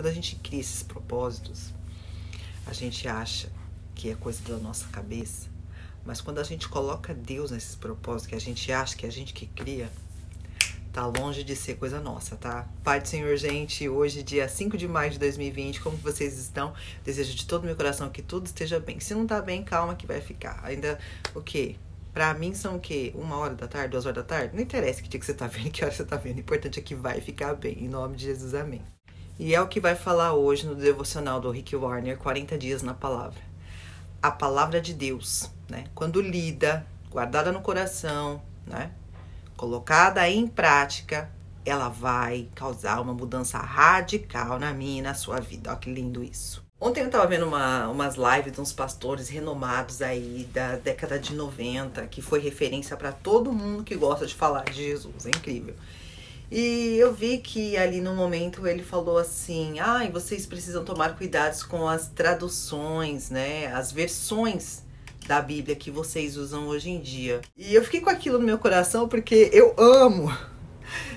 Quando a gente cria esses propósitos, a gente acha que é coisa da nossa cabeça, mas quando a gente coloca Deus nesses propósitos, que a gente acha que é a gente que cria, tá longe de ser coisa nossa, tá? Pai do Senhor, gente, hoje, dia 5 de maio de 2020, como vocês estão? Desejo de todo o meu coração que tudo esteja bem. Se não tá bem, calma que vai ficar. Ainda, o quê? Pra mim são o quê? 1h da tarde, 2h da tarde? Não interessa que dia que você tá vendo, que hora você tá vendo. O importante é que vai ficar bem. Em nome de Jesus, amém. E é o que vai falar hoje no devocional do Rick Warner, 40 dias na palavra. A palavra de Deus, né? Quando lida, guardada no coração, né? Colocada em prática, ela vai causar uma mudança radical na minha e na sua vida. Olha que lindo isso. Ontem eu tava vendo umas lives de uns pastores renomados aí da década de 90, que foi referência para todo mundo que gosta de falar de Jesus. É incrível. E eu vi que ali no momento ele falou assim, vocês precisam tomar cuidados com as traduções, né? As versões da Bíblia que vocês usam hoje em dia. E eu fiquei com aquilo no meu coração porque eu amo,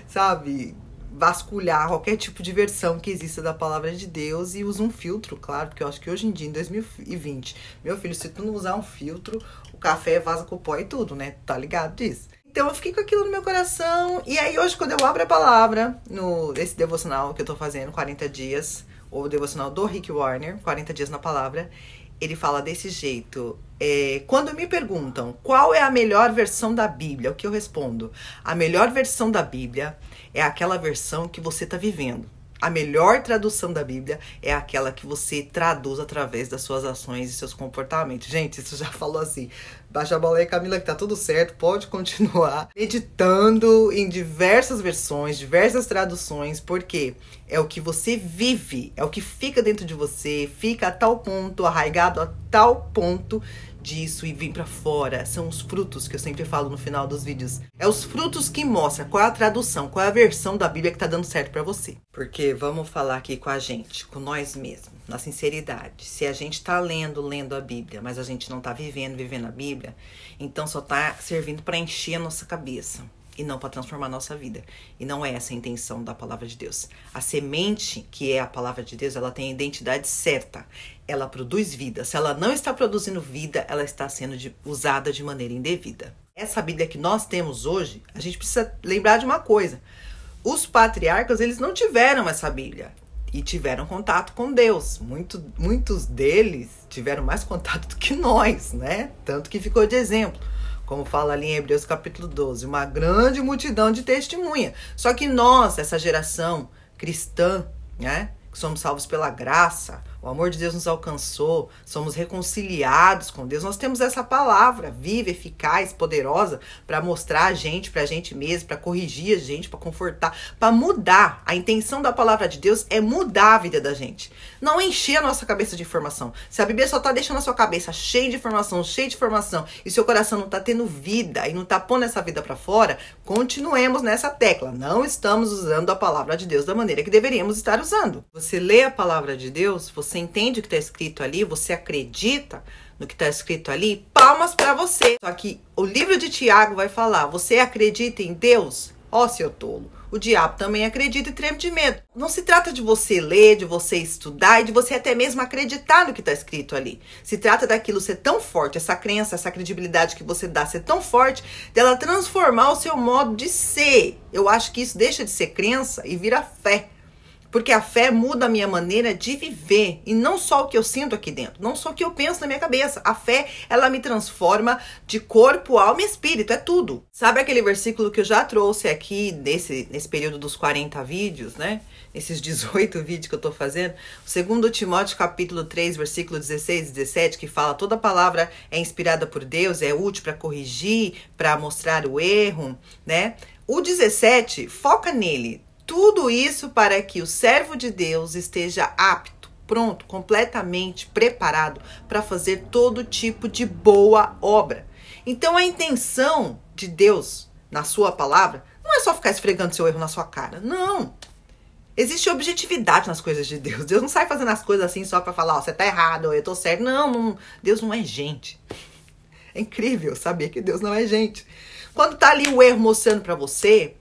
sabe, vasculhar qualquer tipo de versão que exista da palavra de Deus e uso um filtro, claro, porque eu acho que hoje em dia, em 2020, meu filho, se tu não usar um filtro, o café vaza com o pó e tudo, né? Tá ligado disso? Então eu fiquei com aquilo no meu coração. E aí hoje, quando eu abro a palavra, nesse devocional que eu tô fazendo, 40 dias, ou o devocional do Rick Warner, 40 dias na palavra, ele fala desse jeito. Quando me perguntam qual é a melhor versão da Bíblia, o que eu respondo? A melhor versão da Bíblia é aquela versão que você está vivendo. A melhor tradução da Bíblia é aquela que você traduz através das suas ações e seus comportamentos. Gente, isso já falou assim. Baixa a bola aí, Camila, que tá tudo certo. Pode continuar meditando em diversas versões, diversas traduções, porque é o que você vive, é o que fica dentro de você, fica a tal ponto, arraigado a tal ponto disso e vem pra fora. São os frutos que eu sempre falo no final dos vídeos. É os frutos que mostram qual é a tradução, qual é a versão da Bíblia que tá dando certo pra você. Porque vamos falar aqui com a gente, com nós mesmos, na sinceridade. Se a gente tá lendo a Bíblia, mas a gente não tá vivendo a Bíblia, então só tá servindo pra encher a nossa cabeça e não para transformar a nossa vida. E não é essa a intenção da palavra de Deus. A semente, que é a palavra de Deus, ela tem a identidade certa. Ela produz vida. Se ela não está produzindo vida, ela está sendo usada de maneira indevida. Essa Bíblia que nós temos hoje, a gente precisa lembrar de uma coisa. Os patriarcas, eles não tiveram essa Bíblia. E tiveram contato com Deus. Muitos deles tiveram mais contato do que nós, né? Tanto que ficou de exemplo. Como fala ali em Hebreus capítulo 12, uma grande multidão de testemunha. Só que nós, essa geração cristã, né, que somos salvos pela graça, o amor de Deus nos alcançou, somos reconciliados com Deus, nós temos essa palavra viva, eficaz, poderosa, para mostrar a gente, pra gente mesmo, para corrigir a gente, para confortar, para mudar. A intenção da palavra de Deus é mudar a vida da gente, não encher a nossa cabeça de informação. Se a Bíblia só tá deixando a sua cabeça cheia de informação, e seu coração não tá tendo vida e não tá pondo essa vida para fora, continuemos nessa tecla. Não estamos usando a palavra de Deus da maneira que deveríamos estar usando. Você lê a palavra de Deus, você entende o que está escrito ali, você acredita no que está escrito ali, palmas para você. Só que o livro de Tiago vai falar, você acredita em Deus? Ó, seu tolo, o diabo também acredita e treme de medo. Não se trata de você ler, de você estudar e de você até mesmo acreditar no que está escrito ali. Se trata daquilo ser tão forte, essa crença, essa credibilidade que você dá ser tão forte, dela transformar o seu modo de ser. Eu acho que isso deixa de ser crença e vira fé. Porque a fé muda a minha maneira de viver. E não só o que eu sinto aqui dentro. Não só o que eu penso na minha cabeça. A fé, ela me transforma de corpo, alma e espírito. É tudo. Sabe aquele versículo que eu já trouxe aqui nesse período dos 40 vídeos, né? Nesses 18 vídeos que eu tô fazendo. O 2 Timóteo capítulo 3, versículo 16 e 17, que fala toda palavra é inspirada por Deus, é útil para corrigir, para mostrar o erro, né? O 17, foca nele. Tudo isso para que o servo de Deus esteja apto, pronto, completamente preparado para fazer todo tipo de boa obra. Então a intenção de Deus na sua palavra não é só ficar esfregando seu erro na sua cara, não. Existe objetividade nas coisas de Deus. Deus não sai fazendo as coisas assim só para falar, ó, você tá errado, ou eu tô certo. Não, Deus não é gente. É incrível saber que Deus não é gente. Quando tá ali o erro mostrando para você,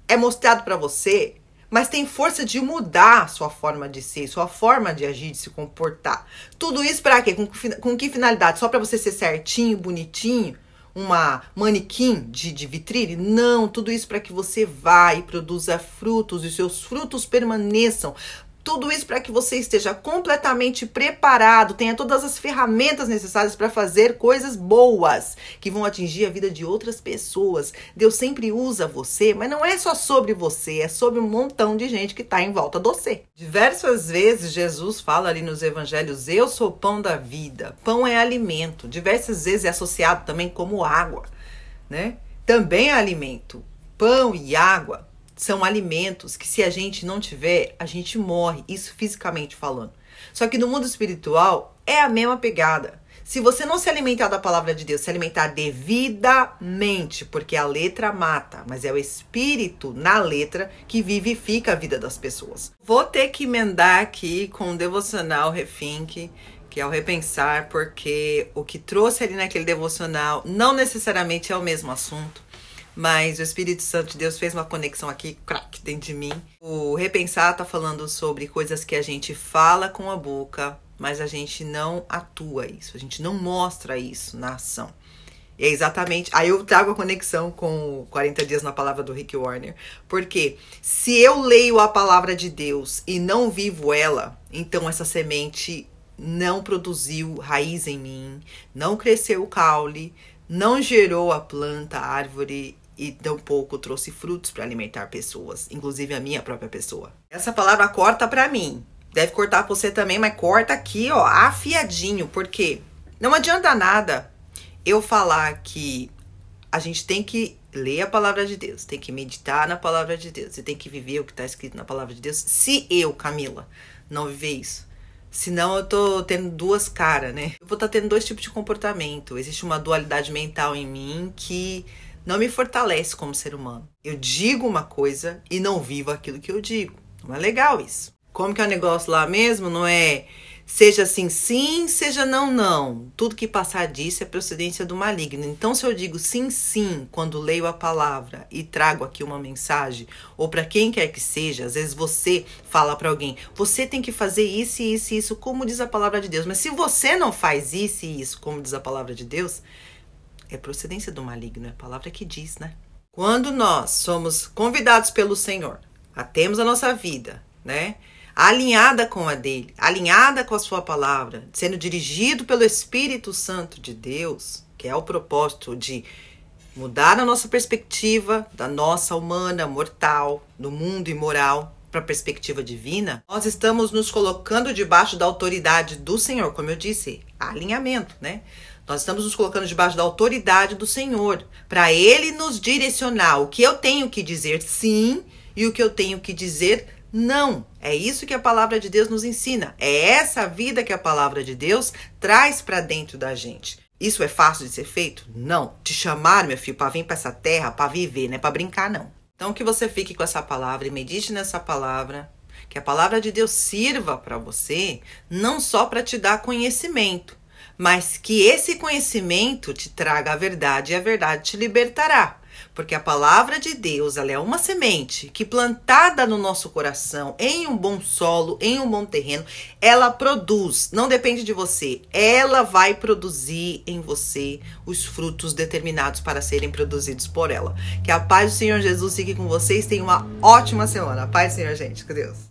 é mostrado para você, mas tem força de mudar sua forma de ser, sua forma de agir, de se comportar. Tudo isso para quê? Com que finalidade? Só para você ser certinho, bonitinho? Uma manequim de vitrine? Não, tudo isso para que você vá e produza frutos e seus frutos permaneçam. Tudo isso para que você esteja completamente preparado, tenha todas as ferramentas necessárias para fazer coisas boas que vão atingir a vida de outras pessoas. Deus sempre usa você, mas não é só sobre você, é sobre um montão de gente que está em volta de você. Diversas vezes Jesus fala ali nos evangelhos: eu sou o pão da vida. Pão é alimento. Diversas vezes é associado também como água, né? Também é alimento. Pão e água são alimentos que, se a gente não tiver, a gente morre, isso fisicamente falando. Só que no mundo espiritual é a mesma pegada. Se você não se alimentar da palavra de Deus, se alimentar devidamente, porque a letra mata, mas é o espírito na letra que vivifica a vida das pessoas. Vou ter que emendar aqui com o devocional Rethink, que é o repensar, porque o que trouxe ali naquele devocional não necessariamente é o mesmo assunto. Mas o Espírito Santo de Deus fez uma conexão aqui, crack, dentro de mim. O repensar tá falando sobre coisas que a gente fala com a boca, mas a gente não atua isso, a gente não mostra isso na ação. E é exatamente, aí eu trago a conexão com 40 dias na palavra do Rick Warner, porque se eu leio a palavra de Deus e não vivo ela, então essa semente não produziu raiz em mim, não cresceu o caule, não gerou a planta, a árvore, e tampouco trouxe frutos para alimentar pessoas, inclusive a minha própria pessoa. Essa palavra corta para mim. Deve cortar para você também, mas corta aqui, ó, afiadinho, porque não adianta nada eu falar que a gente tem que ler a palavra de Deus, tem que meditar na palavra de Deus, você tem que viver o que está escrito na palavra de Deus, se eu, Camila, não viver isso. Senão eu tô tendo duas caras, né? Eu vou estar tendo dois tipos de comportamento. Existe uma dualidade mental em mim que não me fortalece como ser humano. Eu digo uma coisa e não vivo aquilo que eu digo. Não é legal isso. Como que é o negócio lá mesmo? Não é seja sim, sim, seja não, não. Tudo que passar disso é procedência do maligno. Então, se eu digo sim, sim, quando leio a palavra e trago aqui uma mensagem, ou para quem quer que seja, às vezes você fala para alguém, você tem que fazer isso, isso e isso, como diz a palavra de Deus. Mas se você não faz isso e isso, como diz a palavra de Deus, é procedência do maligno, é a palavra que diz, né? Quando nós somos convidados pelo Senhor, temos a nossa vida, né? Alinhada com a dele, alinhada com a sua palavra, sendo dirigido pelo Espírito Santo de Deus, que é o propósito de mudar a nossa perspectiva da nossa humana, mortal, do mundo imoral, para a perspectiva divina, nós estamos nos colocando debaixo da autoridade do Senhor, como eu disse, alinhamento, né? Nós estamos nos colocando debaixo da autoridade do Senhor, para Ele nos direcionar o que eu tenho que dizer sim e o que eu tenho que dizer não. É isso que a palavra de Deus nos ensina. É essa vida que a palavra de Deus traz para dentro da gente. Isso é fácil de ser feito? Não. Te chamaram, meu filho, para vir para essa terra, para viver, não é para brincar, não. Então que você fique com essa palavra e medite nessa palavra, que a palavra de Deus sirva para você, não só para te dar conhecimento, mas que esse conhecimento te traga a verdade e a verdade te libertará. Porque a palavra de Deus, ela é uma semente que, plantada no nosso coração, em um bom solo, em um bom terreno, ela produz, não depende de você, ela vai produzir em você os frutos determinados para serem produzidos por ela. Que a paz do Senhor Jesus fique com vocês, tenham uma ótima semana. A paz do Senhor, gente, com Deus.